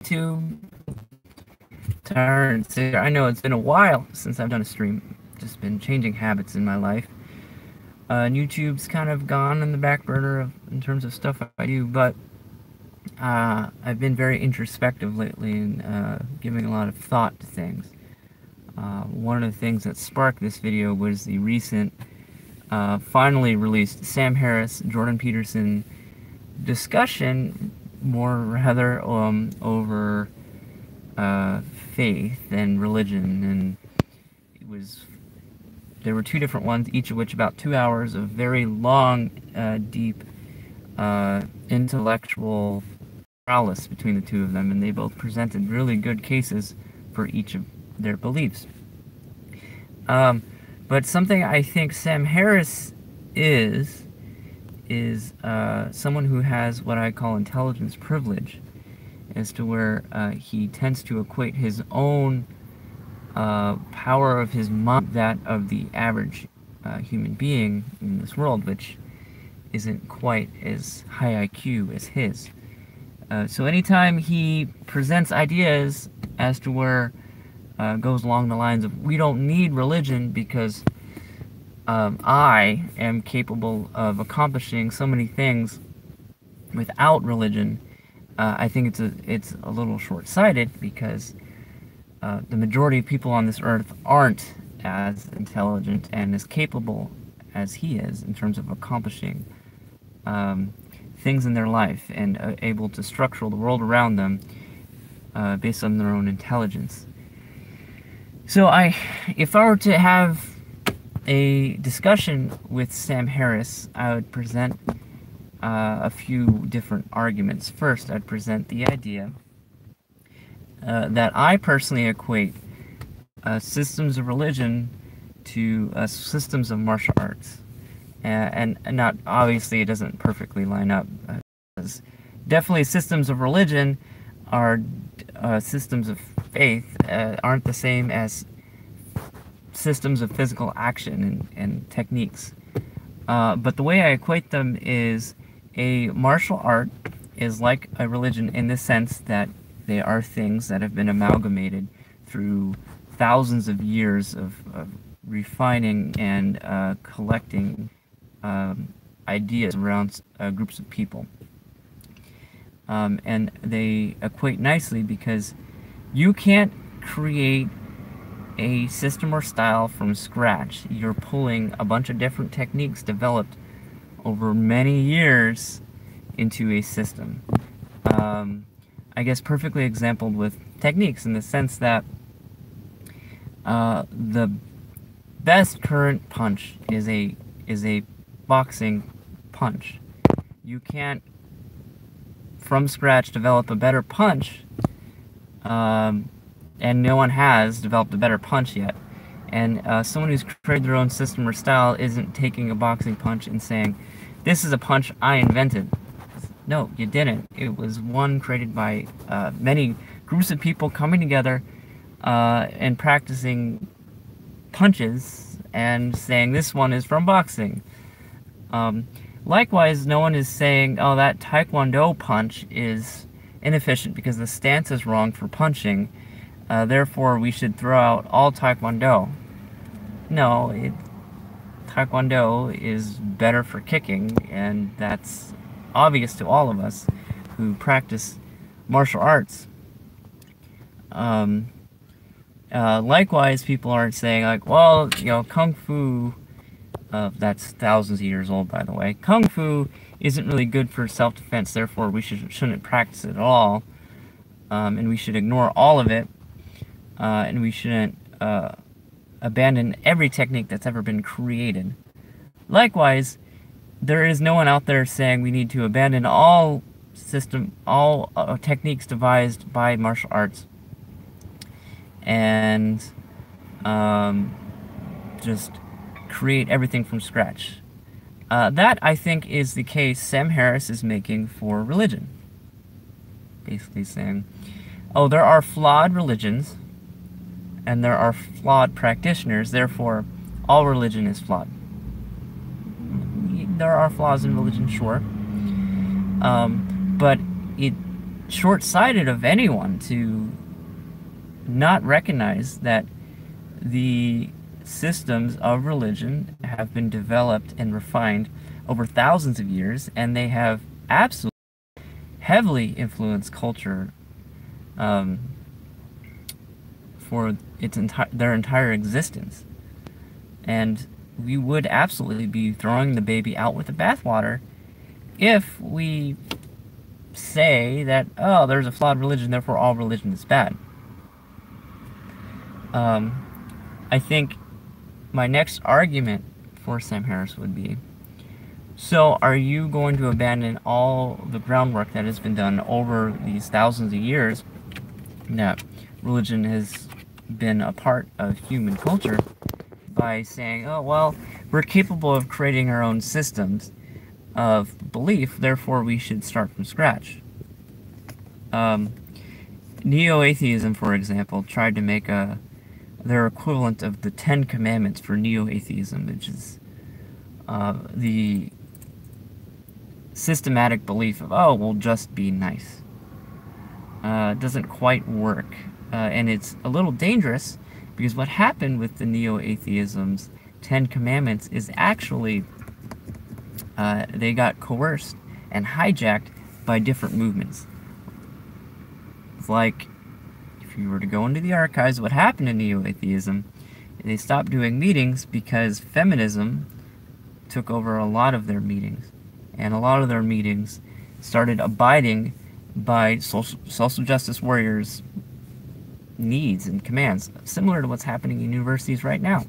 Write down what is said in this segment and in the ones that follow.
to turn. I know it's been a while since I've done a stream. Just been changing habits in my life. And YouTube's kind of gone in the back burner in terms of stuff I do, but I've been very introspective lately and giving a lot of thought to things. One of the things that sparked this video was the recent, finally released Sam Harris, Jordan Peterson discussion, more rather, over faith and religion, and there were two different ones, each of which about 2 hours of very long, deep, intellectual prowess between the two of them, and they both presented really good cases for each of their beliefs. But something I think Sam Harris is someone who has what I call intelligence privilege, as to where he tends to equate his own power of his mind, that of the average human being in this world, which isn't quite as high IQ as his. So anytime he presents ideas as to where goes along the lines of, we don't need religion because I am capable of accomplishing so many things without religion, I think it's a little short-sighted, because the majority of people on this earth aren't as intelligent and as capable as he is in terms of accomplishing things in their life and able to structure the world around them based on their own intelligence. So if I were to have a discussion with Sam Harris, I would present a few different arguments. First, I'd present the idea that I personally equate systems of religion to systems of martial arts. And not, obviously it doesn't perfectly line up. Definitely systems of religion are systems of faith, aren't the same as systems of physical action and techniques. But the way I equate them is, a martial art is like a religion in the sense that they are things that have been amalgamated through thousands of years of refining and collecting ideas around groups of people. And they equate nicely because you can't create a system or style from scratch. You're pulling a bunch of different techniques developed over many years into a system. I guess perfectly exampled with techniques, in the sense that the best current punch is a boxing punch. You can't from scratch develop a better punch, and no one has developed a better punch yet. And someone who's created their own system or style isn't taking a boxing punch and saying, this is a punch I invented. No, you didn't. It was one created by many groups of people coming together and practicing punches and saying, this one is from boxing. Likewise, no one is saying, oh, that Taekwondo punch is inefficient because the stance is wrong for punching, therefore we should throw out all Taekwondo. No, Taekwondo is better for kicking, and that's obvious to all of us who practice martial arts. Likewise, people aren't saying, like, well, you know, Kung Fu, that's thousands of years old, by the way. Kung Fu isn't really good for self-defense, therefore we shouldn't practice it at all, and we should ignore all of it, and we shouldn't abandon every technique that's ever been created. Likewise, there is no one out there saying we need to abandon all techniques devised by martial arts and just create everything from scratch. That, I think, is the case Sam Harris is making for religion. Basically saying, oh, there are flawed religions, and there are flawed practitioners, therefore all religion is flawed. There are flaws in religion, sure, but short-sighted of anyone to not recognize that the systems of religion have been developed and refined over thousands of years, and they have absolutely heavily influenced culture for their entire existence. And we would absolutely be throwing the baby out with the bathwater if we say that, oh, there's a flawed religion, therefore all religion is bad. I think my next argument for Sam Harris would be, so are you going to abandon all the groundwork that has been done over these thousands of years that religion has been a part of human culture by saying, oh, well, we're capable of creating our own systems of belief, therefore we should start from scratch? Neo-atheism, for example, tried to make their equivalent of the Ten Commandments for neo-atheism, which is the systematic belief of, oh, we'll just be nice. It doesn't quite work, and it's a little dangerous, because what happened with the neo-atheism's Ten Commandments is actually they got coerced and hijacked by different movements. It's like, if you were to go into the archives, what happened in neo-atheism, they stopped doing meetings because feminism took over a lot of their meetings. And a lot of their meetings started abiding by social justice warriors' needs and commands, similar to what's happening in universities right now.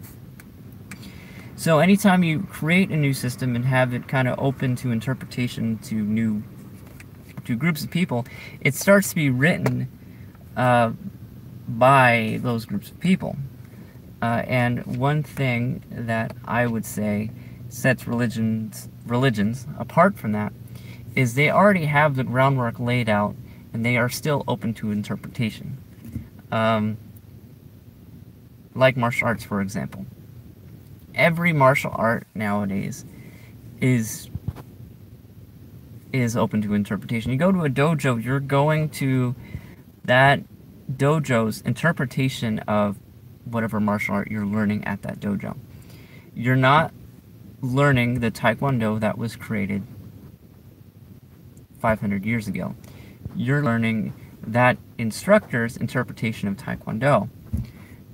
So anytime you create a new system and have it kind of open to interpretation to groups of people, it starts to be written by those groups of people. And one thing that I would say sets religions apart from that is they already have the groundwork laid out, and they are still open to interpretation. Like martial arts, for example. Every martial art nowadays is open to interpretation. You go to a dojo, you're going to that dojo's interpretation of whatever martial art you're learning at that dojo. You're not learning the Taekwondo that was created 500 years ago. You're learning that instructor's interpretation of Taekwondo,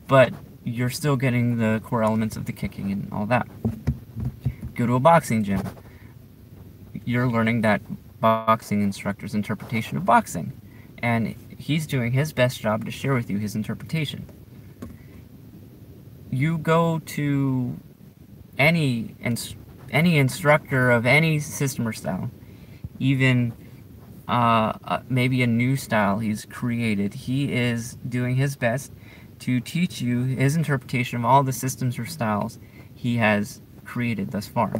but you're still getting the core elements of the kicking and all that. Go to a boxing gym. You're learning that boxing instructor's interpretation of boxing, and he's doing his best job to share with you his interpretation. You go to any instructor of any system or style, even maybe a new style he's created, he is doing his best to teach you his interpretation of all the systems or styles he has created thus far.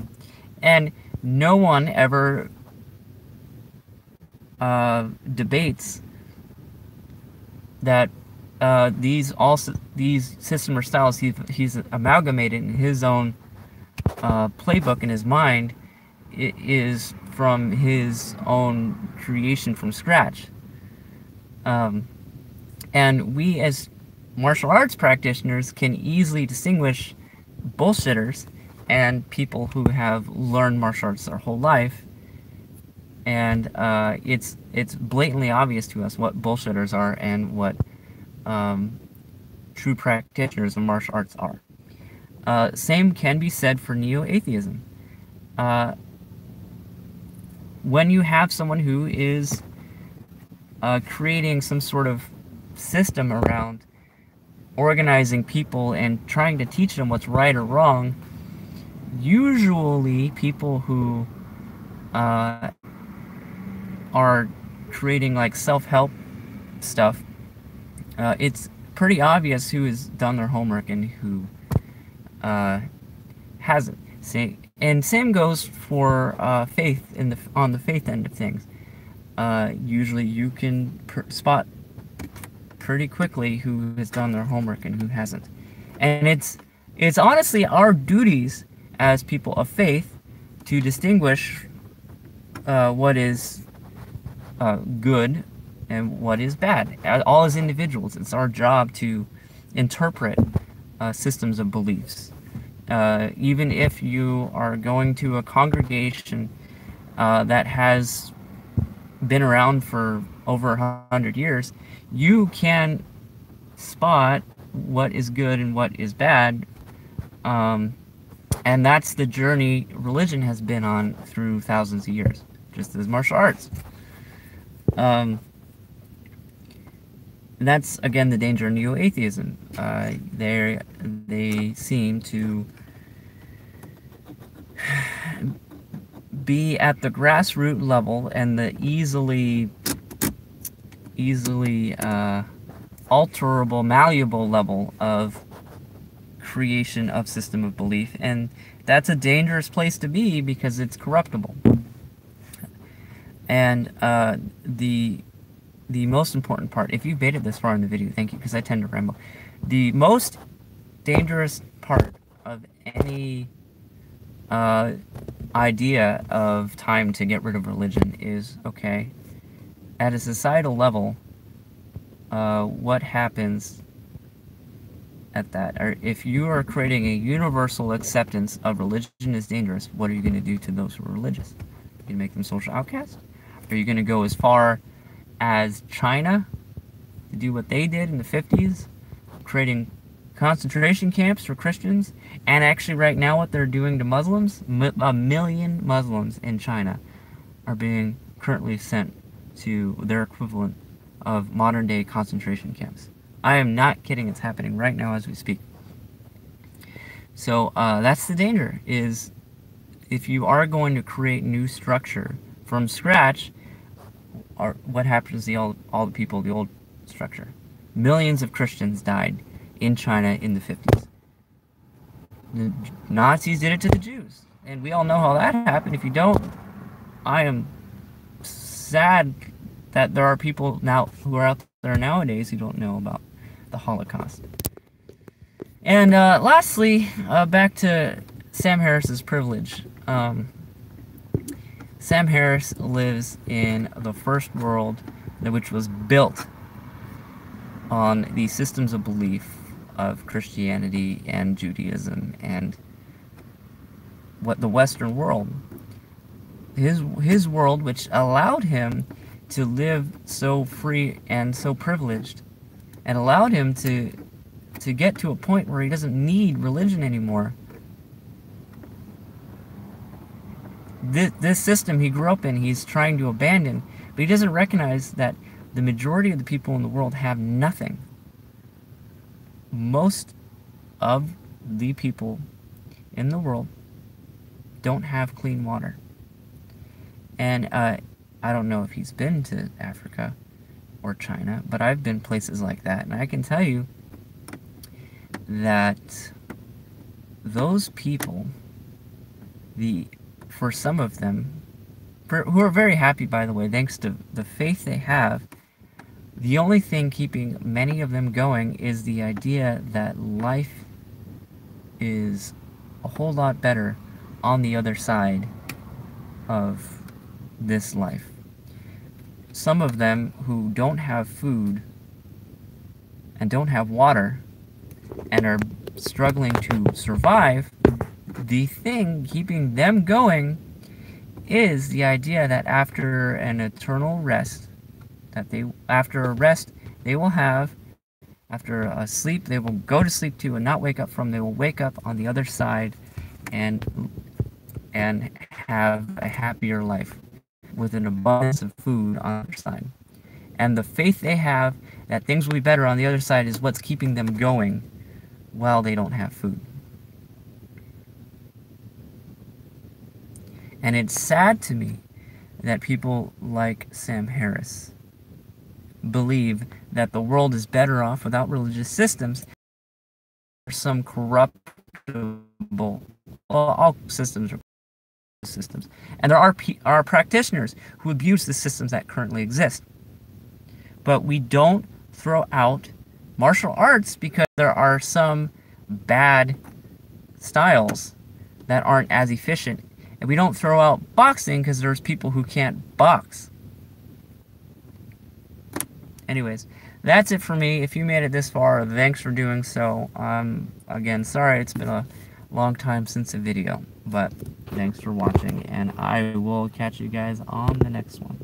And no one ever debates that these system or styles he's amalgamated in his own playbook in his mind is from his own creation from scratch. And we as martial arts practitioners can easily distinguish bullshitters and people who have learned martial arts their whole life, and it's blatantly obvious to us what bullshitters are and what true practitioners of martial arts are. Same can be said for neo-atheism. When you have someone who is creating some sort of system around organizing people and trying to teach them what's right or wrong, usually people who are creating like self-help stuff, it's pretty obvious who has done their homework and who hasn't. And same goes for faith on the faith end of things. Usually you can spot pretty quickly who has done their homework and who hasn't. And it's honestly our duties as people of faith to distinguish what is good and what is bad. All as individuals, it's our job to interpret systems of beliefs. Even if you are going to a congregation that has been around for over 100 years, you can spot what is good and what is bad. And that's the journey religion has been on through thousands of years, just as martial arts. That's, again, the danger of neo-atheism. They seem to be at the grassroots level and the easily alterable, malleable level of creation of system of belief, and that's a dangerous place to be because it's corruptible. And the most important part, if you've made it this far in the video, thank you, because I tend to ramble. The most dangerous part of any idea of time to get rid of religion is, okay, at a societal level, what happens at that? Or if you are creating a universal acceptance of religion is dangerous, what are you going to do to those who are religious? Are you going to make them social outcasts? Are you going to go as far as China to do what they did in the 50s, creating concentration camps for Christians? And actually right now what they're doing to Muslims, a million Muslims in China are being currently sent to their equivalent of modern day concentration camps. I am not kidding, it's happening right now as we speak. So that's the danger, is if you are going to create new structure from scratch, what happens to all the people of the old structure? Millions of Christians died in China in the 50s. The Nazis did it to the Jews, and we all know how that happened. If you don't, I am sad that there are people now who are out there nowadays who don't know about the Holocaust. And lastly, back to Sam Harris's privilege. Sam Harris lives in the first world, which was built on the systems of belief of Christianity and Judaism and what the Western world, his world, which allowed him to live so free and so privileged, and allowed him to get to a point where he doesn't need religion anymore. This system he grew up in, he's trying to abandon, but he doesn't recognize that the majority of the people in the world have nothing. Most of the people in the world don't have clean water. And I don't know if he's been to Africa or China, but I've been places like that, and I can tell you that those people, for some of them, who are very happy, by the way, thanks to the faith they have, the only thing keeping many of them going is the idea that life is a whole lot better on the other side of this life. Some of them who don't have food and don't have water and are struggling to survive, the thing keeping them going is the idea that after an eternal rest, after a rest they will have, after a sleep they will go to sleep to and not wake up from, they will wake up on the other side and have a happier life with an abundance of food on the other side. And the faith they have that things will be better on the other side is what's keeping them going while they don't have food. And it's sad to me that people like Sam Harris believe that the world is better off without religious systems. There's some corruptible, well, all systems are systems, and there are practitioners who abuse the systems that currently exist. But we don't throw out martial arts because there are some bad styles that aren't as efficient, and we don't throw out boxing because there's people who can't box. Anyways, that's it for me. If you made it this far, thanks for doing so. Again, sorry it's been a long time since a video, but thanks for watching, and I will catch you guys on the next one.